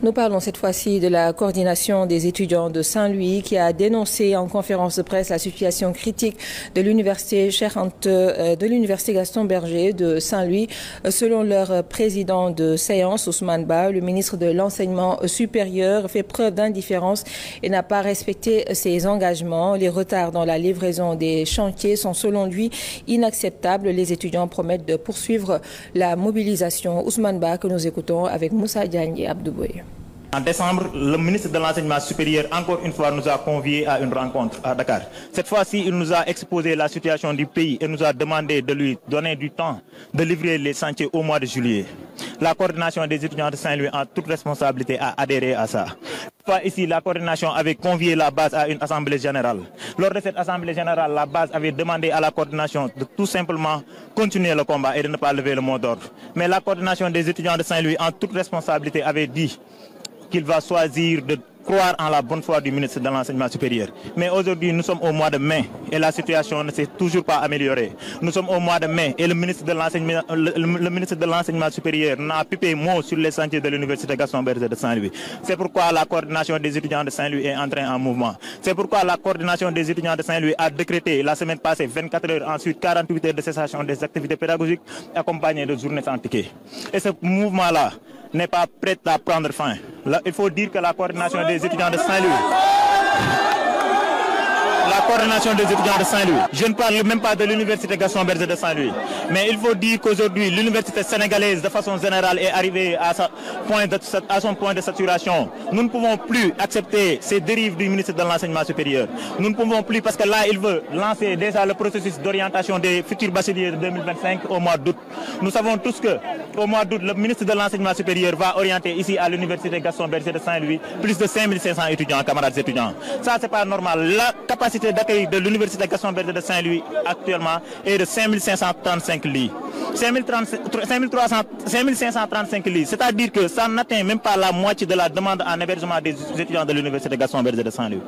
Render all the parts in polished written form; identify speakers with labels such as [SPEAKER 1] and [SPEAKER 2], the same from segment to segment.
[SPEAKER 1] Nous parlons cette fois-ci de la coordination des étudiants de Saint-Louis qui a dénoncé en conférence de presse la situation critique de l'université Gaston Berger de Saint-Louis. Selon leur président de séance, Ousmane Ba, le ministre de l'Enseignement supérieur fait preuve d'indifférence et n'a pas respecté ses engagements. Les retards dans la livraison des chantiers sont selon lui inacceptables. Les étudiants promettent de poursuivre la mobilisation. Ousmane Ba, que nous écoutons avec Moussa Diagne et Abdouboye.
[SPEAKER 2] En décembre, le ministre de l'Enseignement supérieur, encore une fois, nous a conviés à une rencontre à Dakar. Cette fois-ci, il nous a exposé la situation du pays et nous a demandé de lui donner du temps de livrer les chantiers au mois de juillet. La coordination des étudiants de Saint-Louis en toute responsabilité a adhéré à ça. Ici, la coordination avait convié la base à une assemblée générale. Lors de cette assemblée générale, la base avait demandé à la coordination de tout simplement continuer le combat et de ne pas lever le mot d'ordre. Mais la coordination des étudiants de Saint-Louis en toute responsabilité avait dit qu'il va choisir de croire en la bonne foi du ministre de l'Enseignement supérieur. Mais aujourd'hui, nous sommes au mois de mai et la situation ne s'est toujours pas améliorée. Nous sommes au mois de mai et le ministre de l'Enseignement supérieur n'a pipé mot sur les chantiers de l'université Gaston Berger de Saint-Louis. C'est pourquoi la coordination des étudiants de Saint-Louis est entrée en mouvement. C'est pourquoi la coordination des étudiants de Saint-Louis a décrété la semaine passée 24 heures, ensuite 48 heures de cessation des activités pédagogiques accompagnées de journées sans ticket. Et ce mouvement-là n'est pas prêt à prendre fin. Là, il faut dire que la coordination des étudiants de Saint-Louis, je ne parle même pas de l'université Gaston Berger de Saint-Louis, mais il faut dire qu'aujourd'hui, l'université sénégalaise, de façon générale, est arrivée à son point de saturation. Nous ne pouvons plus accepter ces dérives du ministre de l'Enseignement supérieur. Nous ne pouvons plus, parce que là, il veut lancer déjà le processus d'orientation des futurs bacheliers de 2025 au mois d'août. Nous savons tous qu'au mois d'août, le ministre de l'Enseignement supérieur va orienter ici à l'université Gaston Berger de Saint-Louis plus de 5500 étudiants, camarades étudiants. Ça, c'est pas normal. La capacité d'accueil de l'université Gaston Berger de Saint-Louis actuellement est de 5535 lits. 5535 lits, c'est-à-dire que ça n'atteint même pas la moitié de la demande en hébergement des étudiants de l'université Gaston Berger de Saint-Louis.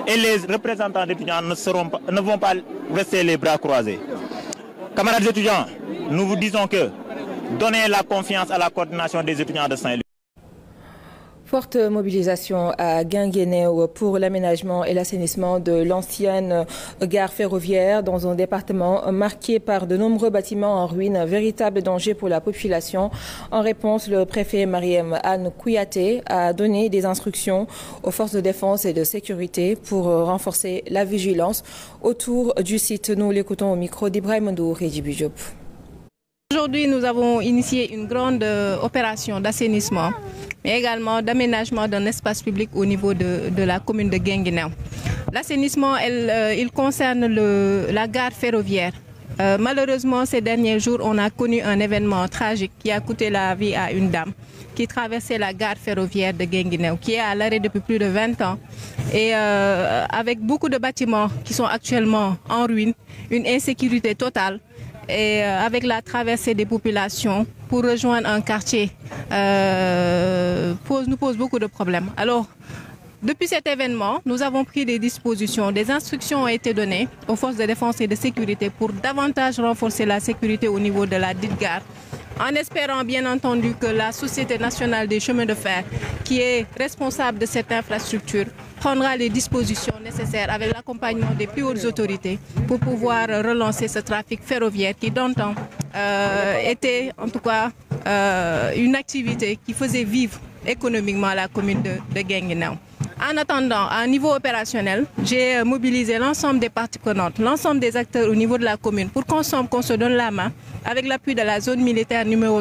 [SPEAKER 2] Et les représentants d'étudiants ne vont pas rester les bras croisés. Camarades étudiants, nous vous disons que donnez la confiance à la coordination des étudiants de Saint-Louis.
[SPEAKER 1] Forte mobilisation à Guinguinéo pour l'aménagement et l'assainissement de l'ancienne gare ferroviaire dans un département marqué par de nombreux bâtiments en ruine, un véritable danger pour la population. En réponse, le préfet Mariem Anne Kouyaté a donné des instructions aux forces de défense et de sécurité pour renforcer la vigilance autour du site. Nous l'écoutons au micro d'Ibrahim Ndour et Djibi Diop.
[SPEAKER 3] Aujourd'hui, nous avons initié une grande opération d'assainissement, mais également d'aménagement d'un espace public au niveau de la commune de Guinguinéo. L'assainissement, il concerne la gare ferroviaire. Malheureusement, ces derniers jours, on a connu un événement tragique qui a coûté la vie à une dame qui traversait la gare ferroviaire de Guinguinéo, qui est à l'arrêt depuis plus de 20 ans. Et avec beaucoup de bâtiments qui sont actuellement en ruine, une insécurité totale, et avec la traversée des populations pour rejoindre un quartier nous pose beaucoup de problèmes. Alors, depuis cet événement, nous avons pris des dispositions, des instructions ont été données aux forces de défense et de sécurité pour davantage renforcer la sécurité au niveau de la dite gare, en espérant bien entendu que la Société nationale des chemins de fer, qui est responsable de cette infrastructure, prendra les dispositions nécessaires avec l'accompagnement des plus hautes autorités pour pouvoir relancer ce trafic ferroviaire qui d'antan était en tout cas une activité qui faisait vivre économiquement la commune de Guinguinéo. En attendant, à un niveau opérationnel, j'ai mobilisé l'ensemble des parties prenantes, l'ensemble des acteurs au niveau de la commune pour qu'ensemble, qu'on se donne la main avec l'appui de la zone militaire numéro